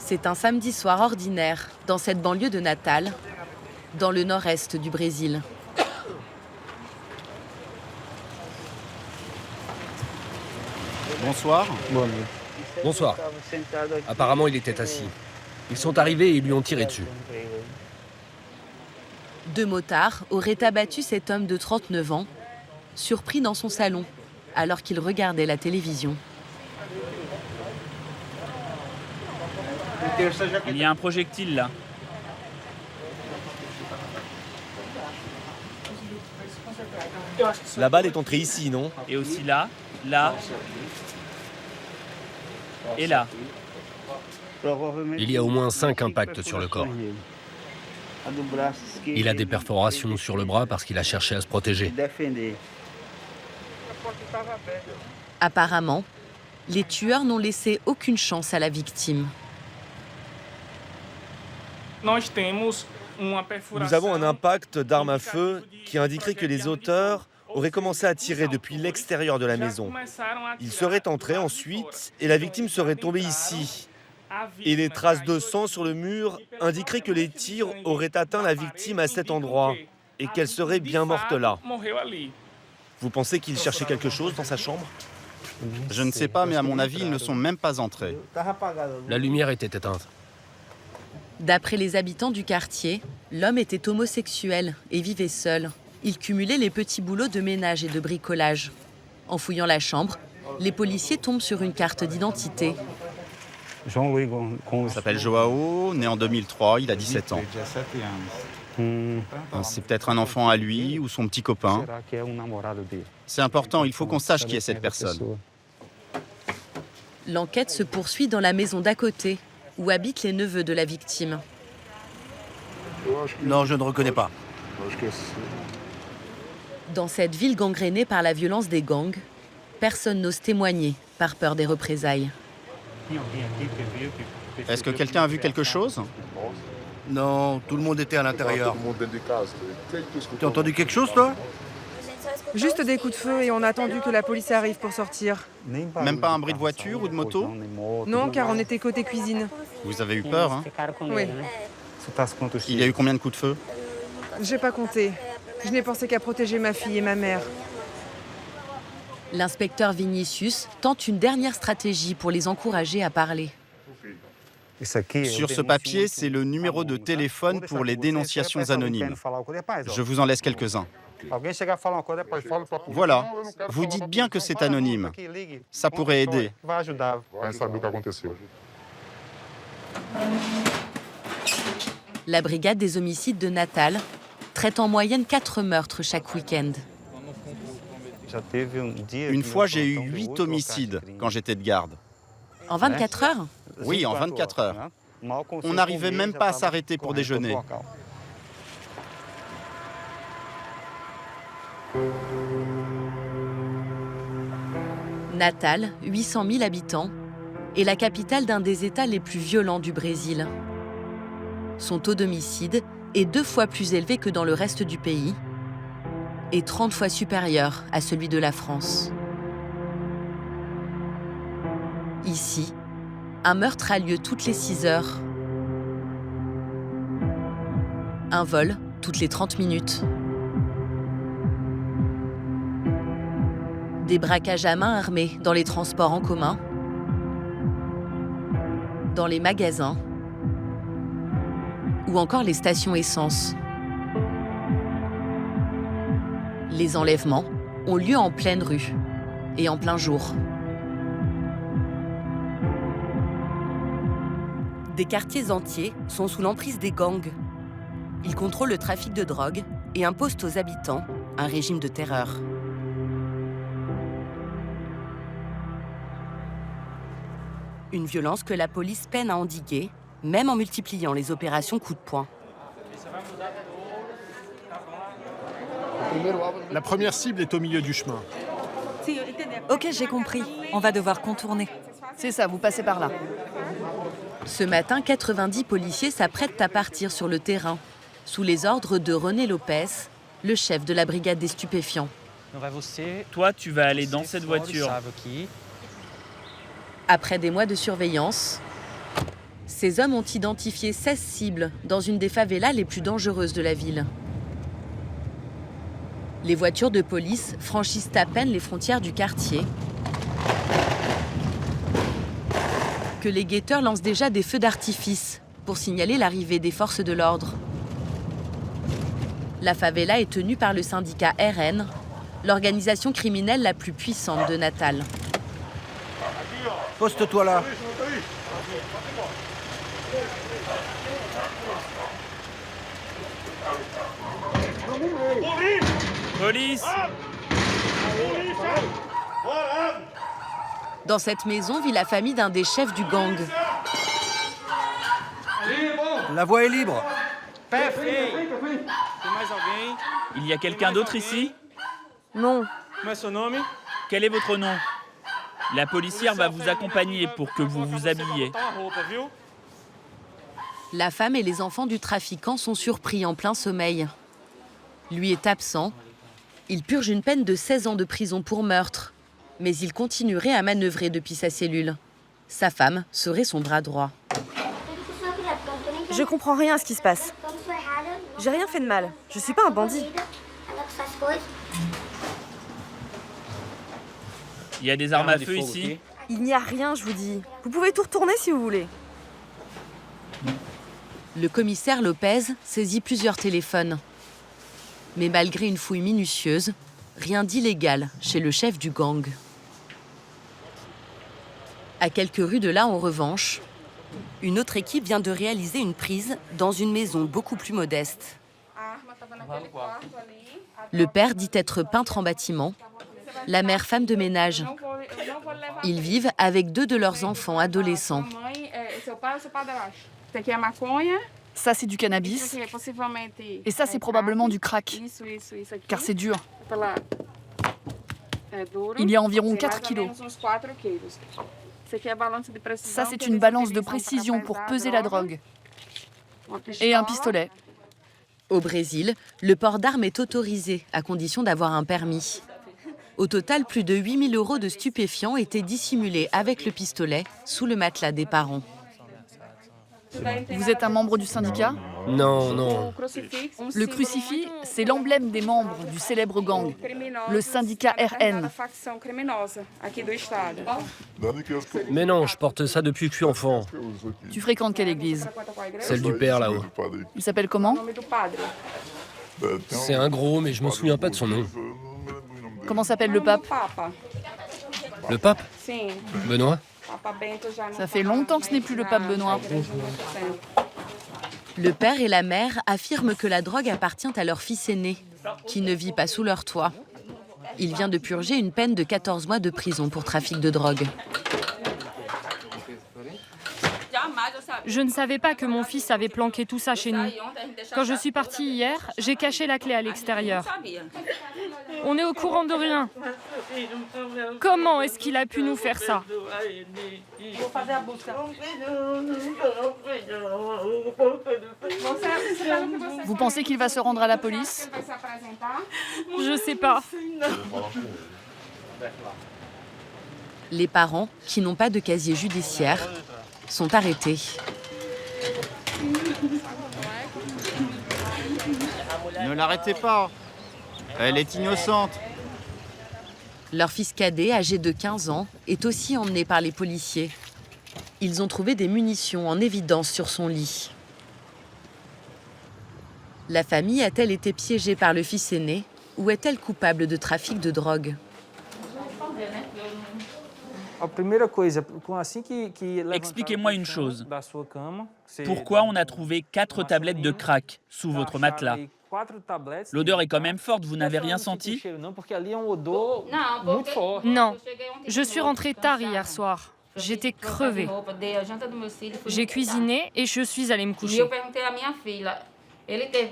C'est un samedi soir ordinaire dans cette banlieue de Natal, dans le nord-est du Brésil. Bonsoir. Bonsoir. Apparemment, il était assis. Ils sont arrivés et ils lui ont tiré dessus. 2 motards auraient abattu cet homme de 39 ans, surpris dans son salon, alors qu'il regardait la télévision. Il y a un projectile là. La balle est entrée ici, non? Et aussi là, là et là. Il y a au moins 5 impacts sur le corps. Il a des perforations sur le bras parce qu'il a cherché à se protéger. Apparemment, les tueurs n'ont laissé aucune chance à la victime. Nous avons un impact d'arme à feu qui indiquerait que les auteurs auraient commencé à tirer depuis l'extérieur de la maison. Ils seraient entrés ensuite et la victime serait tombée ici. Et les traces de sang sur le mur indiqueraient que les tirs auraient atteint la victime à cet endroit et qu'elle serait bien morte là. Vous pensez qu'ils cherchaient quelque chose dans sa chambre? Je ne sais pas, mais à mon avis, ils ne sont même pas entrés. La lumière était éteinte. D'après les habitants du quartier, l'homme était homosexuel et vivait seul. Il cumulait les petits boulots de ménage et de bricolage. En fouillant la chambre, les policiers tombent sur une carte d'identité. Il s'appelle Joao, né en 2003, il a 17 ans. C'est peut-être un enfant à lui ou son petit copain. C'est important, il faut qu'on sache qui est cette personne. L'enquête se poursuit dans la maison d'à côté, où habitent les neveux de la victime. Non, je ne reconnais pas. Dans cette ville gangrénée par la violence des gangs, personne n'ose témoigner par peur des représailles. Est-ce que quelqu'un a vu quelque chose? Non, tout le monde était à l'intérieur. Tu as entendu quelque chose, toi? Juste des coups de feu et on a attendu que la police arrive pour sortir. Même pas un bruit de voiture ou de moto? Non, car on était côté cuisine. Vous avez eu peur, hein? Oui, Il y a eu combien de coups de feu? j'ai pas compté. Je n'ai pensé qu'à protéger ma fille et ma mère. L'inspecteur Vinicius tente une dernière stratégie pour les encourager à parler. Sur ce papier, c'est le numéro de téléphone pour les dénonciations anonymes. Je vous en laisse quelques-uns. Voilà, vous dites bien que c'est anonyme. Ça pourrait aider. La brigade des homicides de Natal traite en moyenne 4 meurtres chaque week-end. Une fois, j'ai eu 8 homicides quand j'étais de garde. En 24 heures? Oui, en 24 heures. On n'arrivait même pas à s'arrêter pour déjeuner. Natal, 800 000 habitants, est la capitale d'un des États les plus violents du Brésil. Son taux d'homicide est 2 fois plus élevé que dans le reste du pays et 30 fois supérieur à celui de la France. Ici, un meurtre a lieu toutes les 6 heures. Un vol toutes les 30 minutes. Des braquages à main armée dans les transports en commun, dans les magasins ou encore les stations essence. Les enlèvements ont lieu en pleine rue et en plein jour. Des quartiers entiers sont sous l'emprise des gangs. Ils contrôlent le trafic de drogue et imposent aux habitants un régime de terreur. Une violence que la police peine à endiguer, même en multipliant les opérations coup de poing. La première cible est au milieu du chemin. Ok, j'ai compris. On va devoir contourner. C'est ça, vous passez par là. Ce matin, 90 policiers s'apprêtent à partir sur le terrain, sous les ordres de René Lopez, le chef de la brigade des stupéfiants. Toi, tu vas aller dans cette voiture. Après des mois de surveillance, Ces hommes ont identifié 16 cibles dans une des favelas les plus dangereuses de la ville. Les voitures de police franchissent à peine les frontières du quartier que les guetteurs lancent déjà des feux d'artifice pour signaler l'arrivée des forces de l'ordre. La favela est tenue par le syndicat RN, l'organisation criminelle la plus puissante de Natal. Poste-toi là. Police! Dans cette maison vit la famille d'un des chefs du gang. La voie est libre. Il y a quelqu'un d'autre ici? Non. Quel est votre nom? La policière va vous accompagner pour que vous vous habilliez. La femme et les enfants du trafiquant sont surpris en plein sommeil. Lui est absent. Il purge une peine de 16 ans de prison pour meurtre. Mais il continuerait à manœuvrer depuis sa cellule. Sa femme serait son bras droit. Je comprends rien à ce qui se passe. J'ai rien fait de mal. Je suis pas un bandit. Il y a des armes à feu ici? Il n'y a rien, je vous dis. Vous pouvez tout retourner si vous voulez. Le commissaire Lopez saisit plusieurs téléphones. Mais malgré une fouille minutieuse, rien d'illégal chez le chef du gang. À quelques rues de là, en revanche, une autre équipe vient de réaliser une prise dans une maison beaucoup plus modeste. Le père dit être peintre en bâtiment, la mère femme de ménage. Ils vivent avec 2 de leurs enfants adolescents. Ça, c'est du cannabis. Et ça, c'est probablement du crack. Car c'est dur. Il y a environ 4 kilos. Ça, c'est une balance de précision pour peser la drogue. Et un pistolet. Au Brésil, le port d'armes est autorisé, à condition d'avoir un permis. Au total, plus de 8 000 € de stupéfiants étaient dissimulés avec le pistolet sous le matelas des parents. Vous êtes un membre du syndicat? Non, non. Le crucifix, c'est l'emblème des membres du célèbre gang, le syndicat RN. Mais non, je porte ça depuis que je suis enfant. Tu fréquentes quelle église? Celle du père là-haut. Il s'appelle comment? C'est un gros, mais je m'en souviens pas de son nom. Comment s'appelle le pape? Le pape? Benoît? Ça fait longtemps que ce n'est plus le pape Benoît. Le père et la mère affirment que la drogue appartient à leur fils aîné, qui ne vit pas sous leur toit. Il vient de purger une peine de 14 mois de prison pour trafic de drogue. Je ne savais pas que mon fils avait planqué tout ça chez nous. Quand je suis partie hier, j'ai caché la clé à l'extérieur. On est au courant de rien. Comment est-ce qu'il a pu nous faire ça? Vous pensez qu'il va se rendre à la police? Je sais pas. Les parents, qui n'ont pas de casier judiciaire, sont arrêtés. Ne l'arrêtez pas. Elle est innocente. Leur fils cadet, âgé de 15 ans, est aussi emmené par les policiers. Ils ont trouvé des munitions en évidence sur son lit. La famille a-t-elle été piégée par le fils aîné ou est-elle coupable de trafic de drogue? Expliquez-moi une chose. Pourquoi on a trouvé 4 tablettes de crack sous votre matelas? L'odeur est quand même forte, vous n'avez rien senti? Non, je suis rentrée tard hier soir. J'étais crevée. J'ai cuisiné et je suis allée me coucher.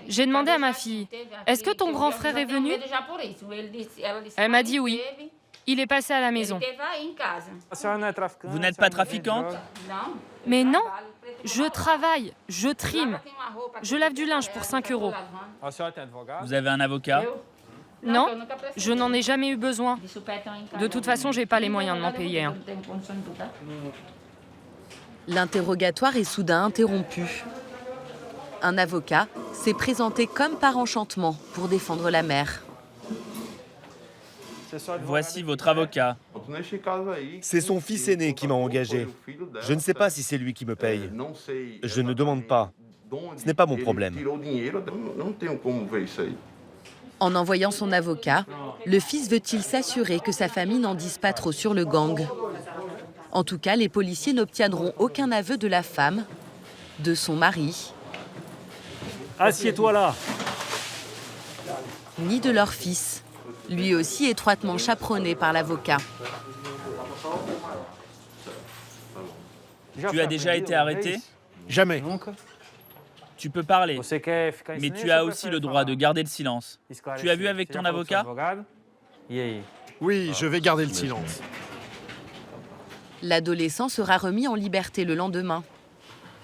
J'ai demandé à ma fille, est-ce que ton grand frère est venu? Elle m'a dit oui. Il est passé à la maison. Vous n'êtes pas trafiquante? Mais non, je travaille, je trime. Je lave du linge pour 5 €. Vous avez un avocat? Non, je n'en ai jamais eu besoin. De toute façon, j'ai pas les moyens de m'en payer un. L'interrogatoire est soudain interrompu. Un avocat s'est présenté comme par enchantement pour défendre la mère. Voici votre avocat. C'est son fils aîné qui m'a engagé. Je ne sais pas si c'est lui qui me paye. Je ne demande pas. Ce n'est pas mon problème. En envoyant son avocat, le fils veut-il s'assurer que sa famille n'en dise pas trop sur le gang. En tout cas, les policiers n'obtiendront aucun aveu de la femme, de son mari, Assieds-toi là. ni de leur fils, lui aussi étroitement chaperonné par l'avocat. Tu as déjà été arrêté? Jamais. Tu peux parler, mais tu as aussi le droit de garder le silence. Tu as vu avec ton avocat? Oui, je vais garder le silence. L'adolescent sera remis en liberté le lendemain.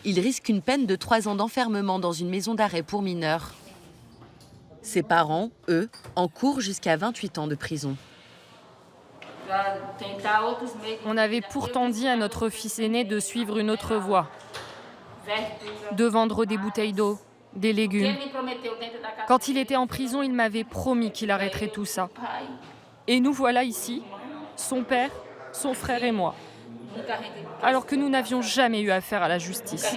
Il risque une peine de 3 ans d'enfermement dans une maison d'arrêt pour mineurs. Ses parents, eux, encourent jusqu'à 28 ans de prison. On avait pourtant dit à notre fils aîné de suivre une autre voie, de vendre des bouteilles d'eau, des légumes. Quand il était en prison, il m'avait promis qu'il arrêterait tout ça. Et nous voilà ici, son père, son frère et moi, alors que nous n'avions jamais eu affaire à la justice.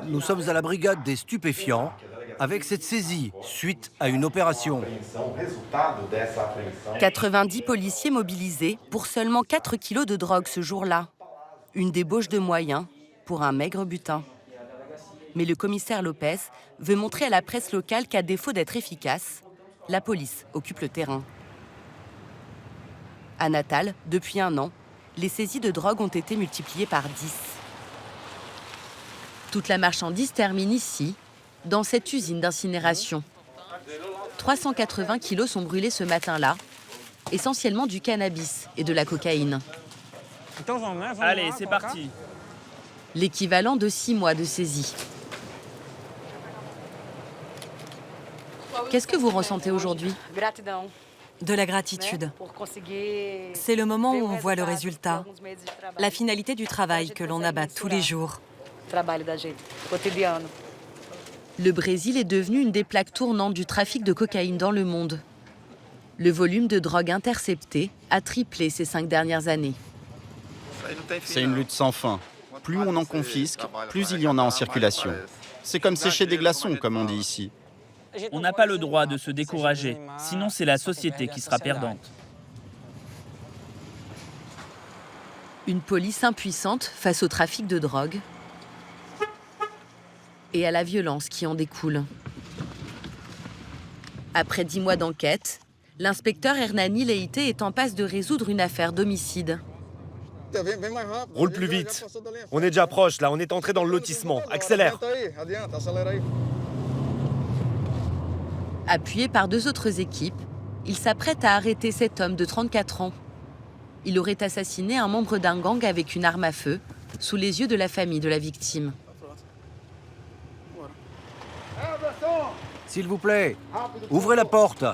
Nous sommes à la brigade des stupéfiants avec cette saisie suite à une opération. 90 policiers mobilisés pour seulement 4 kilos de drogue ce jour-là. Une débauche de moyens pour un maigre butin. Mais le commissaire Lopez veut montrer à la presse locale qu'à défaut d'être efficace, la police occupe le terrain. À Natal, depuis 1 an, les saisies de drogue ont été multipliées par 10. Toute la marchandise termine ici, dans cette usine d'incinération. 380 kilos sont brûlés ce matin-là, essentiellement du cannabis et de la cocaïne. Allez, c'est parti. L'équivalent de 6 mois de saisie. Qu'est-ce que vous ressentez aujourd'hui? De la gratitude. C'est le moment où on voit le résultat, la finalité du travail que l'on abat tous les jours. Le Brésil est devenu une des plaques tournantes du trafic de cocaïne dans le monde. Le volume de drogue interceptée a triplé ces 5 dernières années. C'est une lutte sans fin. Plus on en confisque, plus il y en a en circulation. C'est comme sécher des glaçons, comme on dit ici. On n'a pas le droit de se décourager, sinon c'est la société qui sera perdante. Une police impuissante face au trafic de drogue et à la violence qui en découle. Après 10 mois d'enquête, l'inspecteur Hernani Leite est en passe de résoudre une affaire d'homicide. Roule plus vite. On est déjà proche, là. On est entré dans le lotissement. Accélère. Appuyé par 2 autres équipes, il s'apprête à arrêter cet homme de 34 ans. Il aurait assassiné un membre d'un gang avec une arme à feu, sous les yeux de la famille de la victime. S'il vous plaît, ouvrez la porte.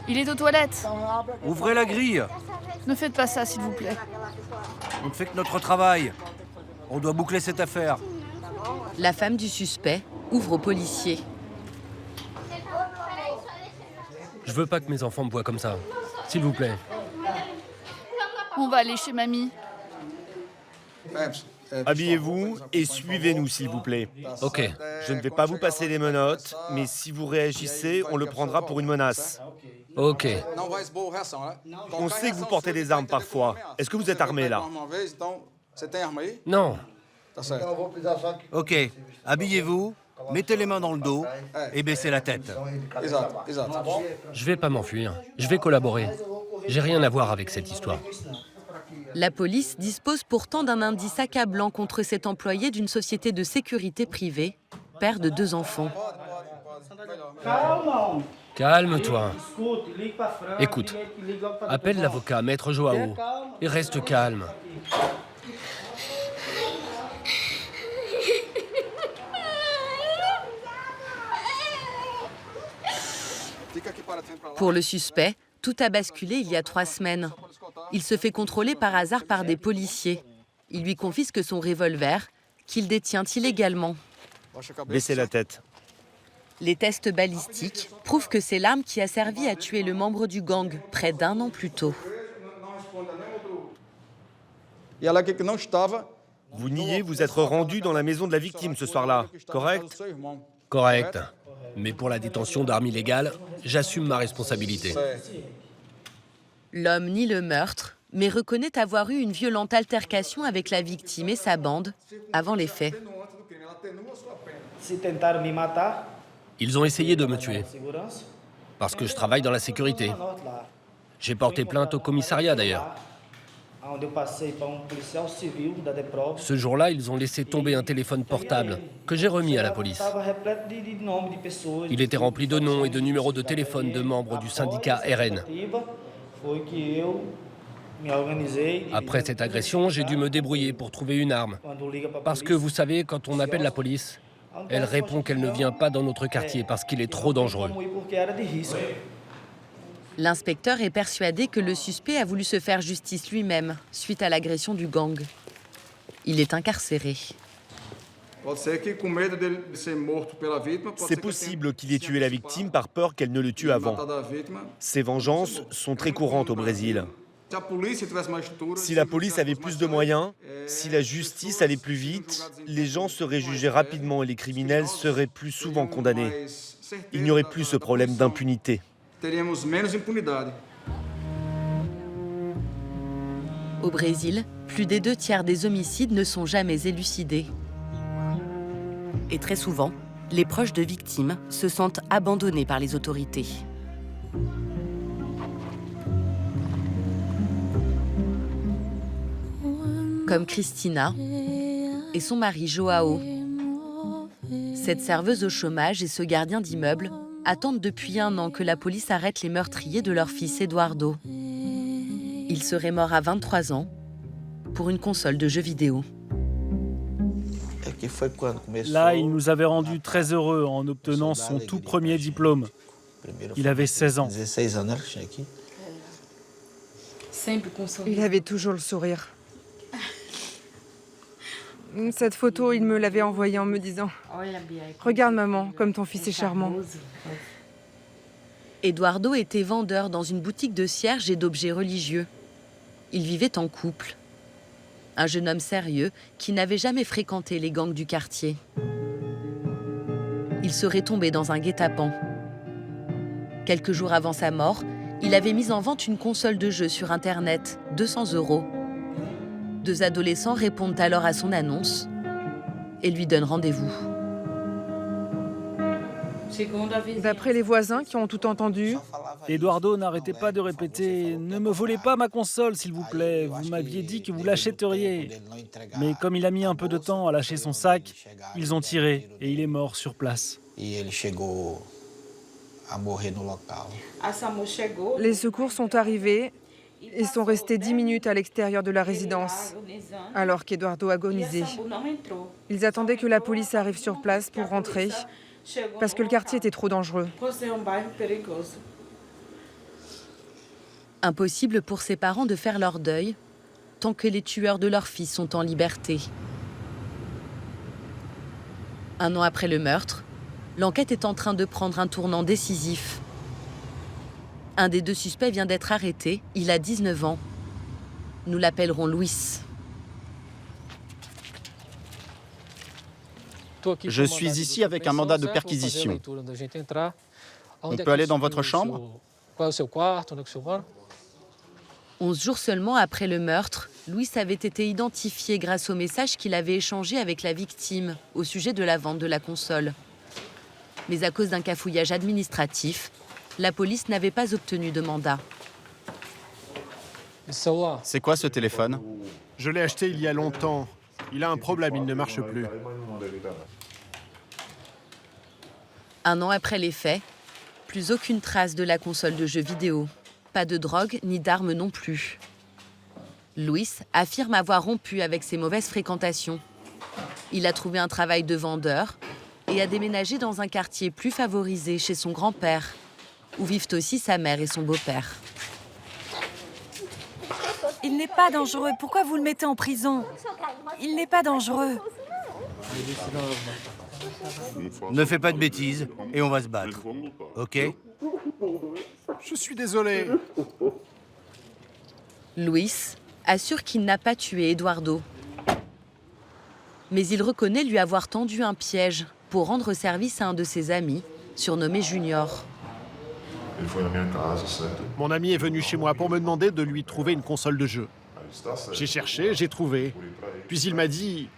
Il est aux toilettes. Ouvrez la grille. Ne faites pas ça, s'il vous plaît. On ne fait que notre travail. On doit boucler cette affaire. La femme du suspect ouvre aux policiers. Je veux pas que mes enfants me voient comme ça. S'il vous plaît. On va aller chez mamie. Habillez-vous et suivez-nous, s'il vous plaît. Ok. Je ne vais pas vous passer les menottes, mais si vous réagissez, on le prendra pour une menace. Ok. On sait que vous portez des armes parfois. Est-ce que vous êtes armé, là? Non. Ok, habillez-vous, mettez les mains dans le dos et baissez la tête. Je vais pas m'enfuir. Je vais collaborer. J'ai rien à voir avec cette histoire. La police dispose pourtant d'un indice accablant contre cet employé d'une société de sécurité privée, père de 2 enfants. Calme-toi. Écoute, appelle l'avocat, Maître Joao, et reste calme. Pour le suspect, tout a basculé il y a 3 semaines. Il se fait contrôler par hasard par des policiers. Ils lui confisquent son revolver, qu'il détient illégalement. Baissez la tête. Les tests balistiques prouvent que c'est l'arme qui a servi à tuer le membre du gang près d'1 an plus tôt. Vous niez vous être rendu dans la maison de la victime ce soir-là, correct? Correct. Mais pour la détention d'armes illégales, j'assume ma responsabilité. L'homme nie le meurtre, mais reconnaît avoir eu une violente altercation avec la victime et sa bande avant les faits. Ils ont essayé de me tuer, parce que je travaille dans la sécurité. J'ai porté plainte au commissariat d'ailleurs. Ce jour-là, ils ont laissé tomber un téléphone portable que j'ai remis à la police. Il était rempli de noms et de numéros de téléphone de membres du syndicat RN. Après cette agression, j'ai dû me débrouiller pour trouver une arme. Parce que vous savez, quand on appelle la police, elle répond qu'elle ne vient pas dans notre quartier parce qu'il est trop dangereux. L'inspecteur est persuadé que le suspect a voulu se faire justice lui-même suite à l'agression du gang. Il est incarcéré. C'est possible qu'il ait tué la victime par peur qu'elle ne le tue avant. Ces vengeances sont très courantes au Brésil. Si la police avait plus de moyens, si la justice allait plus vite, les gens seraient jugés rapidement et les criminels seraient plus souvent condamnés. Il n'y aurait plus ce problème d'impunité. Au Brésil, plus des 2/3 des homicides ne sont jamais élucidés. Et très souvent, les proches de victimes se sentent abandonnés par les autorités. Comme Cristina et son mari Joao. Cette serveuse au chômage et ce gardien d'immeuble attendent depuis 1 an que la police arrête les meurtriers de leur fils Eduardo. Il serait mort à 23 ans pour une console de jeux vidéo. Là, il nous avait rendus très heureux en obtenant son tout premier diplôme. Il avait 16 ans. Il avait toujours le sourire. Cette photo, il me l'avait envoyée en me disant « Regarde maman, comme ton fils est charmant ». Eduardo était vendeur dans une boutique de cierges et d'objets religieux. Ils vivaient en couple. Un jeune homme sérieux qui n'avait jamais fréquenté les gangs du quartier. Il serait tombé dans un guet-apens. Quelques jours avant sa mort, il avait mis en vente une console de jeu sur Internet, 200 €. 2 adolescents répondent alors à son annonce et lui donnent rendez-vous. D'après les voisins qui ont tout entendu, Eduardo n'arrêtait pas de répéter « Ne me volez pas ma console, s'il vous plaît. Vous m'aviez dit que vous l'achèteriez. » Mais comme il a mis un peu de temps à lâcher son sac, ils ont tiré et il est mort sur place. les secours sont arrivés et sont restés 10 minutes à l'extérieur de la résidence, alors qu'Eduardo agonisait. Ils attendaient que la police arrive sur place pour rentrer, parce que le quartier était trop dangereux. Impossible pour ses parents de faire leur deuil tant que les tueurs de leur fils sont en liberté. 1 an après le meurtre, l'enquête est en train de prendre un tournant décisif. Un des 2 suspects vient d'être arrêté, il a 19 ans. Nous l'appellerons Luis. Je suis ici avec un mandat de perquisition. On peut aller dans votre chambre ? 11 jours seulement après le meurtre, Luis avait été identifié grâce au message qu'il avait échangé avec la victime au sujet de la vente de la console. Mais à cause d'un cafouillage administratif, la police n'avait pas obtenu de mandat. C'est quoi ce téléphone ? Je l'ai acheté il y a longtemps. Il a un problème, il ne marche plus. 1 an après les faits, plus aucune trace de la console de jeux vidéo. Pas de drogue ni d'armes non plus. Luis affirme avoir rompu avec ses mauvaises fréquentations. Il a trouvé un travail de vendeur et a déménagé dans un quartier plus favorisé chez son grand-père, où vivent aussi sa mère et son beau-père. Il n'est pas dangereux. Pourquoi vous le mettez en prison? Il n'est pas dangereux. Ne fais pas de bêtises et on va se battre. Ok? Je suis désolé. Luis assure qu'il n'a pas tué Eduardo. Mais il reconnaît lui avoir tendu un piège pour rendre service à un de ses amis, surnommé Junior. Mon ami est venu chez moi pour me demander de lui trouver une console de jeu. J'ai cherché, j'ai trouvé. Puis il m'a dit,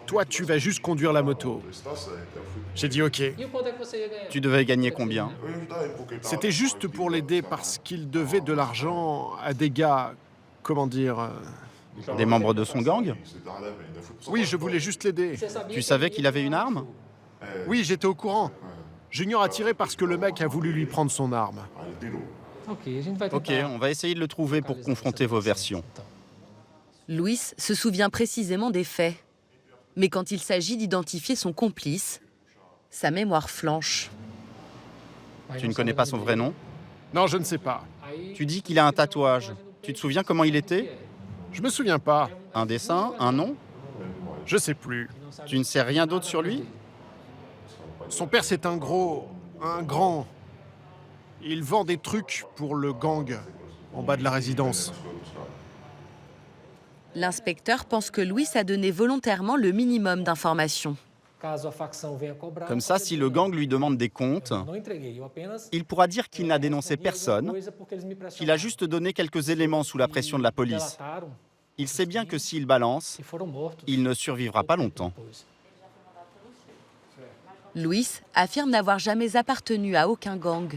toi tu vas juste conduire la moto. J'ai dit ok. Tu devais gagner combien? C'était juste pour l'aider parce qu'il devait de l'argent à des gars, comment dire... Des membres de son gang? Oui, je voulais juste l'aider. Tu savais qu'il avait une arme? Oui, j'étais au courant. Junior a tiré parce que le mec a voulu lui prendre son arme. Ok, on va essayer de le trouver pour confronter vos versions. Luis se souvient précisément des faits. Mais quand il s'agit d'identifier son complice, sa mémoire flanche. Tu ne connais pas son vrai nom? Non, je ne sais pas. Tu dis qu'il a un tatouage. Tu te souviens comment il était? Je me souviens pas. Un dessin? Un nom? Je sais plus. Tu ne sais rien d'autre sur lui? Son père, c'est un grand. Il vend des trucs pour le gang en bas de la résidence. L'inspecteur pense que Luis a donné volontairement le minimum d'informations. Comme ça, si le gang lui demande des comptes, il pourra dire qu'il n'a dénoncé personne, qu'il a juste donné quelques éléments sous la pression de la police. Il sait bien que s'il balance, il ne survivra pas longtemps. Luis affirme n'avoir jamais appartenu à aucun gang.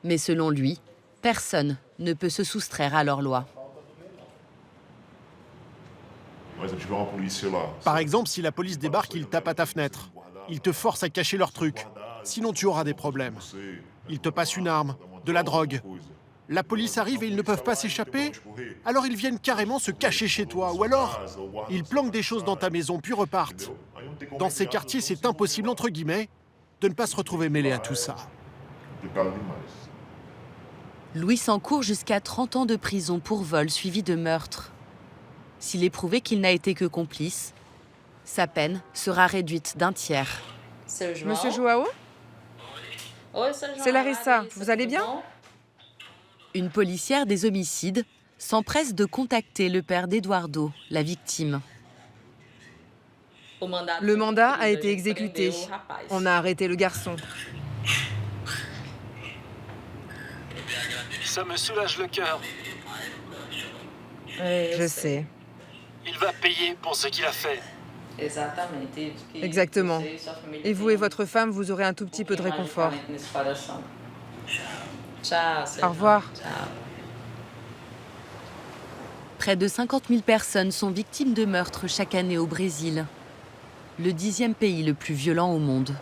Mais selon lui, personne ne peut se soustraire à leur loi. Par exemple, si la police débarque, ils tapent à ta fenêtre. Ils te forcent à cacher leurs trucs. Sinon, tu auras des problèmes. Ils te passent une arme, de la drogue. La police arrive et ils ne peuvent pas s'échapper. Alors ils viennent carrément se cacher chez toi. Ou alors, ils planquent des choses dans ta maison, puis repartent. Dans ces quartiers, c'est impossible, entre guillemets, de ne pas se retrouver mêlé à tout ça. Luis encourt jusqu'à 30 ans de prison pour vol suivi de meurtre. S'il est prouvé qu'il n'a été que complice, sa peine sera réduite d'un tiers. Monsieur Joao? C'est Larissa, vous allez bien? Une policière des homicides s'empresse de contacter le père d'Eduardo, la victime. Le mandat a été exécuté. On a arrêté le garçon. Ça me soulage le cœur. Je sais. Il va payer pour ce qu'il a fait. Exactement. Et vous et votre femme, vous aurez un tout petit peu de réconfort. Au revoir. Près de 50 000 personnes sont victimes de meurtres chaque année au Brésil, le 10e pays le plus violent au monde.